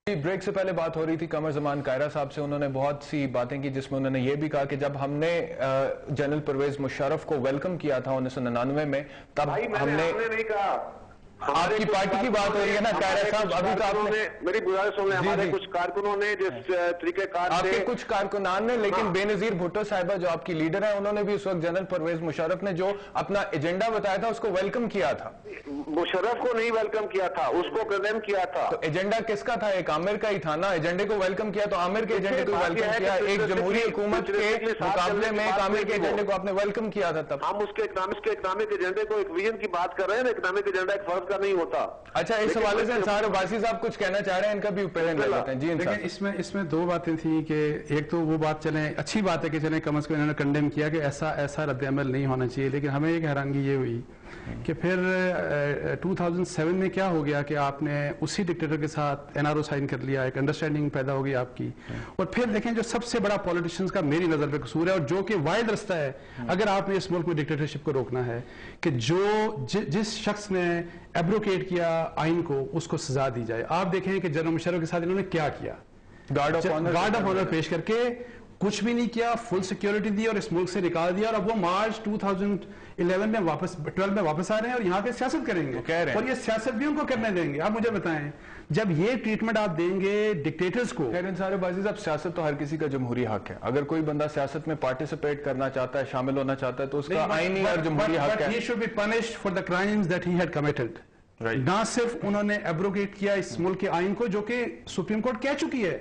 Break سے پہلے بات ہو رہی تھی قمر زمان کائرہ صاحب سے. انہوں نے بہت سی باتیں کی جس میں انہوں نے یہ بھی کہا کہ جب ہم نے جنرل پرویز مشرف کو ویلکم کیا تھا 1999 میں تب ہم نے نہیں کہا. آپ کی پارٹی کی بات ہو رہی ہے نا کائرہ صاحب. ابھی تو آپ نے میری گزارش سن لیں. ہمارے کچھ کارکنوں نے جس طریقہ کار سے آپ کے کچھ کارکنان نے لیکن بے نظیر بھٹو صاحبہ جو آپ کی لیڈر ہیں انہوں نے بھی اس وقت جنرل پرویز مشرف نے جو اپنا ایجنڈا بتایا تھا اس کو ویلکم کیا تھا. مشرف کو نہیں ویلکم کیا تھا, اس کو کنڈیم کیا تھا. تو ایجنڈا کس کا تھا؟ ایک عامر کا ہی تھا نا. ایجنڈے کو ویلکم کیا تو عامر کے ایجنڈے کو ویلکم کیا. ایک جمہوری حکومت کے مقابلے میں ایک عامر کے ایجنڈے کو آپ نے ویلکم کیا تھا. تب ہم اس کے اکنامک ایجنڈے کو ایک ویژن کی بات کر رہے ہیں. اکنامک ایجنڈا ایک فرض کا نہیں ہوتا. اچھا, اس حوالے سے انصار عباسی صاحب کچھ کہنا چاہ رہے ہیں, ان کا بھی اوپینین لے لیتے ہیں. جی لیکن اس میں دو باتیں تھیں کہ ایک تو وہ بات چلیں اچھی بات ہے کہ چلیں کم از کم انہوں نے کنڈیم کیا کہ ایسا رد عمل نہیں ہونا چاہیے. لیکن ہمیں ایک حیرانگی یہ ہوئی کہ پھر 2007 میں کیا ہو گیا کہ آپ نے اسی ڈکٹیٹر کے ساتھ NRO سائن کر لیا, ایک انڈرسٹینڈنگ پیدا ہو گئی آپ کی. اور پھر دیکھیں جو سب سے بڑا پولیٹیشنز کا میری نظر پہ قصور ہے اور جو کہ واحد رستہ ہے اگر آپ نے اس ملک میں ڈکٹیٹرشپ کو روکنا ہے کہ جس شخص نے ایبروکیٹ کیا آئین کو اس کو سزا دی جائے. آپ دیکھیں کہ جنرل مشرف کے ساتھ انہوں نے کیا کیا, گارڈ آف آنر پیش کر کے کچھ بھی نہیں کیا, فل سیکیورٹی دی اور اس ملک سے نکال دیا. اور اب وہ مارچ 2011 میں 12 میں واپس آ رہے ہیں اور یہاں پہ سیاست کریں گے اور یہ سیاست بھی ان کو کرنے دیں گے. آپ مجھے بتائیں جب یہ ٹریٹمنٹ آپ دیں گے ڈکٹیٹرز کو. خیر انصار عباسی صاحب, سیاست تو ہر کسی کا جمہوری حق ہے. اگر کوئی بندہ سیاست میں پارٹیسپیٹ کرنا چاہتا ہے, شامل ہونا چاہتا ہے تو اس کا آئینی اور جمہوری حق ہے. He should be punished for the crimes that he had committed. نہ صرف انہوں نے ایبروگیٹ کیا اس ملک کے آئین کو جو کہ سپریم کورٹ کہہ چکی ہے.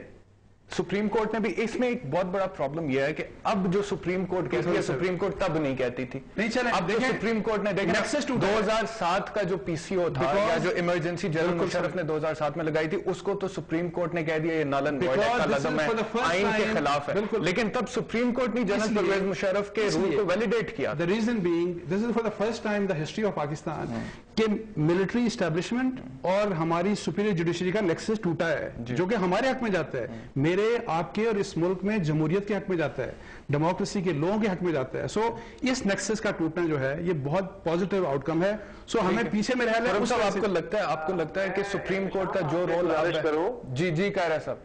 سپریم کورٹ نے بھی اس میں ایک بہت بڑا پرابلم یہ ہے کہ اب جو سپریم کورٹ کہتی ہے سپریم کورٹ تب نہیں کہتی تھی. نہیں چلیں اب جو سپریم کورٹ نے دیکھا 2007 کا جو PCO تھا یا جو ایمرجنسی جنرل مشرف نے 2007 میں لگائی تھی اس کو تو سپریم کورٹ نے کہہ دیا یہ نل اینڈ وائڈ کا لازم ہے, آئین کے خلاف ہے. لیکن تب سپریم کورٹ نے جنرل پرویز مشرف کے رول کو ویلیڈیٹ کیا. The reason being this is for the first time in the history of Pakistan کہ ملٹری اسٹیبلشمنٹ اور ہماری سپیریئر جوڈیشری کا نیکسس ٹوٹا ہے جو کہ ہمارے حق میں جاتا ہے, میرے آپ کے اور اس ملک میں جمہوریت کے حق میں جاتا ہے, ڈیموکریسی کے لوگوں کے حق میں جاتا ہے. سو اس نیکسس کا ٹوٹنا جو ہے یہ بہت پازیٹیو آؤٹ کم ہے. سو ہمیں پیچھے میں رہنا ہے. آپ کو لگتا ہے کہ سپریم کورٹ کا جو رول جی کائرہ صاحب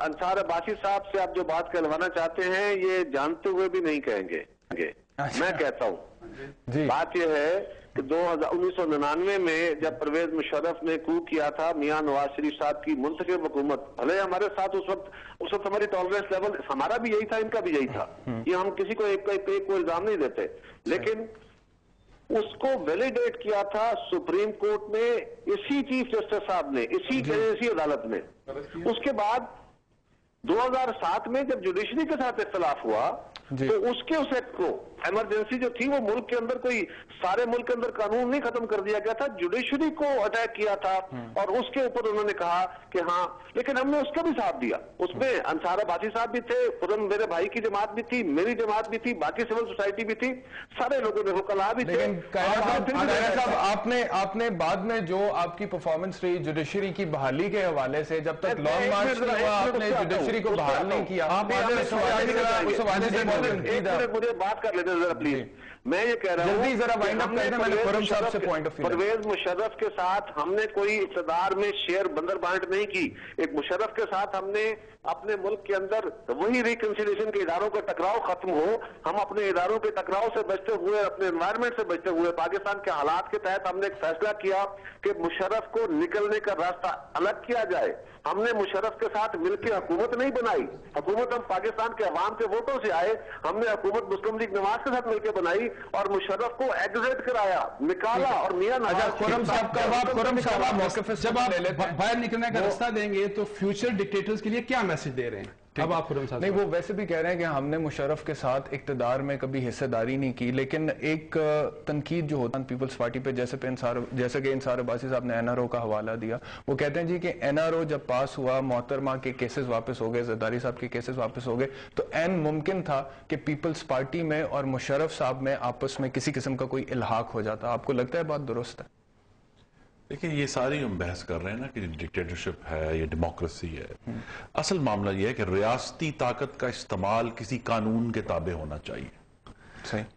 انصار عباسی صاحب سے آپ جو بات کہلوانا چاہتے ہیں یہ جانتے ہوئے بھی نہیں کہیں گے. میں کہتا ہوں بات یہ ہے کہ 1999 میں جب پرویز مشرف نے کو کیا تھا میاں نواز شریف صاحب کی منتخب حکومت, بھلے ہمارے ساتھ اس وقت ہماری ٹالرنس لیول ہمارا بھی یہی تھا, ان کا بھی یہی تھا, یہ ہم کسی کو ایک کو الزام نہیں دیتے, لیکن اس کو ویلیڈیٹ کیا تھا سپریم کورٹ نے اسی چیف جسٹس صاحب نے, اسی عدالت نے. اس کے بعد 2007 میں جب جوڈیشری کے ساتھ اختلاف ہوا تو اس ایکٹ کو ایمرجنسی جو تھی وہ ملک کے اندر کوئی سارے ملک کے اندر قانون نہیں ختم کر دیا گیا تھا, جوڈیشری کو اٹیک کیا تھا اور اس کے اوپر انہوں نے کہا کہ ہاں, لیکن ہم نے اس کا بھی ساتھ دیا. اس میں انصار عباسی صاحب بھی تھے, خود میرے بھائی کی جماعت بھی تھی, میری جماعت بھی تھی, باقی سول سوسائٹی بھی تھی, سارے لوگوں نے وکلاء بھی تھے. آپ نے بعد میں جو آپ کی پرفارمنس رہی جوڈیشری کی بحالی کے حوالے سے, جب تک لانگ مارچ نہیں ہوا آپ نے جوڈیشری کو بحال نہیں کیا. مجھے بات کر لیتے ذرا پلیز. میں یہ کہہ رہا ہوں پرویز مشرف کے ساتھ ہم نے کوئی اقتدار میں شیئر بندر بانٹ نہیں کی. ایک مشرف کے ساتھ ہم نے اپنے ملک کے اندر وہی ریکنسیلیشن کے اداروں کا ٹکراؤ ختم ہو, ہم اپنے اداروں کے ٹکراؤ سے بچتے ہوئے, اپنے انوائرمنٹ سے بچتے ہوئے, پاکستان کے حالات کے تحت ہم نے ایک فیصلہ کیا کہ مشرف کو نکلنے کا راستہ الگ کیا جائے. ہم نے مشرف کے ساتھ مل کے حکومت نہیں بنائی, حکومت ہم پاکستان کے عوام کے ووٹوں سے آئے, ہم نے حکومت مسلم لیگ نواز کے ساتھ مل کے بنائی اور مشرف کو ایگزٹ کرایا, نکالا. اور میاں خرم صاحب جب آپ باہر نکلنے کا راستہ دیں گے تو فیوچر ڈکٹیٹرز کے لیے کیا میسج دے رہے ہیں؟ اب آپ خرم صاحب نہیں, وہ ویسے بھی کہہ رہے ہیں کہ ہم نے مشرف کے ساتھ اقتدار میں کبھی حصہ داری نہیں کی, لیکن ایک تنقید جو ہوتا ہے پیپلز پارٹی پہ, جیسے کہ انصار عباسی صاحب نے NRO کا حوالہ دیا, وہ کہتے ہیں جی کہ NRO جب پاس ہوا, محترمہ کے کیسز واپس ہو گئے, زرداری صاحب کے کیسز واپس ہو گئے, تو ممکن تھا کہ پیپلز پارٹی میں اور مشرف صاحب میں آپس میں کسی قسم کا کوئی الحاق ہو جاتا. آپ کو لگتا ہے بات درست ہے؟ دیکھیں یہ ساری ہم بحث کر رہے ہیں نا کہ ڈکٹیٹرشپ ہے یا ڈیموکریسی ہے. اصل معاملہ یہ ہے کہ ریاستی طاقت کا استعمال کسی قانون کے تابع ہونا چاہیے.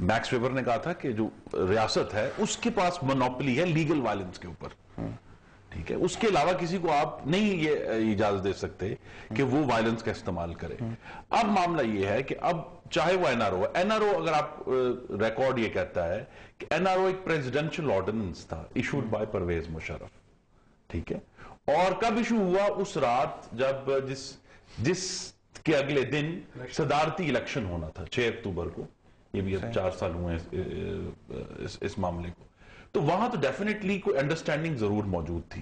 میکس ویبر نے کہا تھا کہ جو ریاست ہے اس کے پاس مونوپلی ہے لیگل وائلنس کے اوپر. ٹھیک ٹھیک ہے, اس کے علاوہ کسی کو آپ نہیں یہ اجازت دے سکتے کہ وہ وائلنس کا استعمال کرے. اب معاملہ یہ ہے کہ اب چاہے وہ این آر او ہے, این آر او اگر آپ ریکارڈ یہ کہتا ہے کہ این آر او ایک پریزیڈنشل آرڈیننس تھا ایشوڈ بائی پرویز مشرف, ٹھیک ہے, اور کب ایشو ہوا؟ اس رات جب جس کے اگلے دن صدارتی الیکشن ہونا تھا 6 اکتوبر کو, یہ بھی اب 4 سال ہوئے اس معاملے کو. تو وہاں تو ڈیفینیٹلی کوئی انڈرسٹینڈنگ ضرور موجود تھی,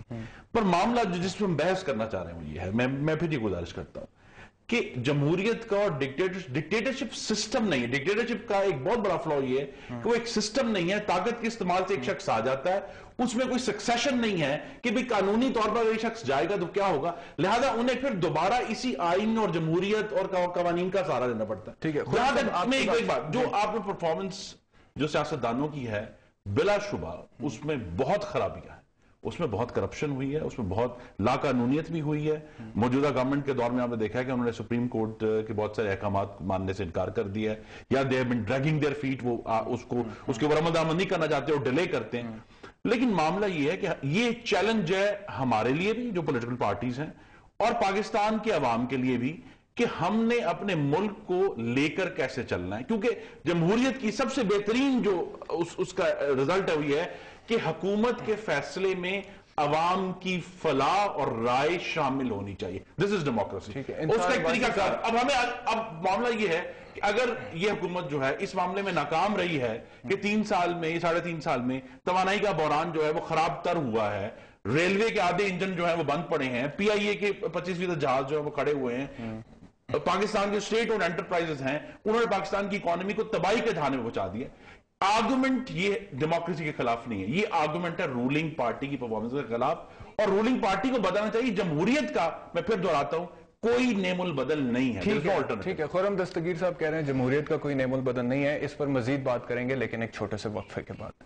پر معاملہ جس پہ ہم بحث کرنا چاہ رہے ہیں وہ یہ ہے, میں پھر یہ گزارش کرتا ہوں کہ جمہوریت کا اور ڈکٹیٹرشپ سسٹم نہیں ہے. ڈکٹیٹرشپ کا ایک بہت بڑا فلاؤ یہ ہے کہ وہ ایک سسٹم نہیں ہے, طاقت کے استعمال سے ایک شخص آ جاتا ہے, اس میں کوئی سکسیشن نہیں ہے کہ بھی قانونی طور پر ایک شخص جائے گا تو کیا ہوگا, لہذا انہیں پھر دوبارہ اسی آئین اور جمہوریت اور قوانین کا سہارا دینا پڑتا ہے. ٹھیک ہے, ایک بات جو آپ نے پرفارمنس جو سیاستدانوں کی ہے بلا شبہ اس میں بہت خرابیاں ہیں, اس میں بہت کرپشن ہوئی ہے, اس میں بہت لا قانونیت بھی ہوئی ہے. موجودہ گورنمنٹ کے دور میں آپ نے دیکھا ہے کہ انہوں نے سپریم کورٹ کے بہت سارے احکامات ماننے سے انکار کر دیا ہے, یا they have been dragging their feet, وہ اس کے اوپر عمل درآمد نہیں کرنا چاہتے اور ڈیلے کرتے ہیں. لیکن معاملہ یہ ہے کہ یہ چیلنج ہے ہمارے لیے بھی جو پولیٹیکل پارٹیز ہیں اور پاکستان کے عوام کے لیے بھی کہ ہم نے اپنے ملک کو لے کر کیسے چلنا ہے, کیونکہ جمہوریت کی سب سے بہترین جو اس کا رزلٹ ہے وہ یہ ہے کہ حکومت کے فیصلے میں عوام کی فلاح اور رائے شامل ہونی چاہیے. دس از ڈیموکریسی, اس کا ایک طریقہ کار. اب معاملہ یہ ہے کہ اگر یہ حکومت جو ہے اس معاملے میں ناکام رہی ہے کہ 3 سال میں 3.5 سال میں توانائی کا بحران جو ہے وہ خراب تر ہوا ہے, ریلوے کے آدھے انجن جو ہیں وہ بند پڑے ہیں, پی آئی اے کے 25% جہاز جو ہے وہ کھڑے ہوئے ہیں, پاکستان کے اسٹیٹ اور انٹرپرائزز ہیں انہوں نے پاکستان کی اکانومی کو تباہی کے دھانے میں پہنچا دیا. آرگومنٹ یہ ڈیموکریسی کے خلاف نہیں ہے, یہ آرگومنٹ ہے رولنگ پارٹی کی پرفارمنس کے خلاف, اور رولنگ پارٹی کو بدلنا چاہیے. جمہوریت کا میں پھر دہراتا ہوں کوئی نیم البدل نہیں ہے. ٹھیک ہے, خرم دستگیر صاحب کہہ رہے ہیں جمہوریت کا کوئی نیم البدل نہیں ہے, اس پر مزید بات کریں گے لیکن ایک چھوٹے سے وقفے کے بعد.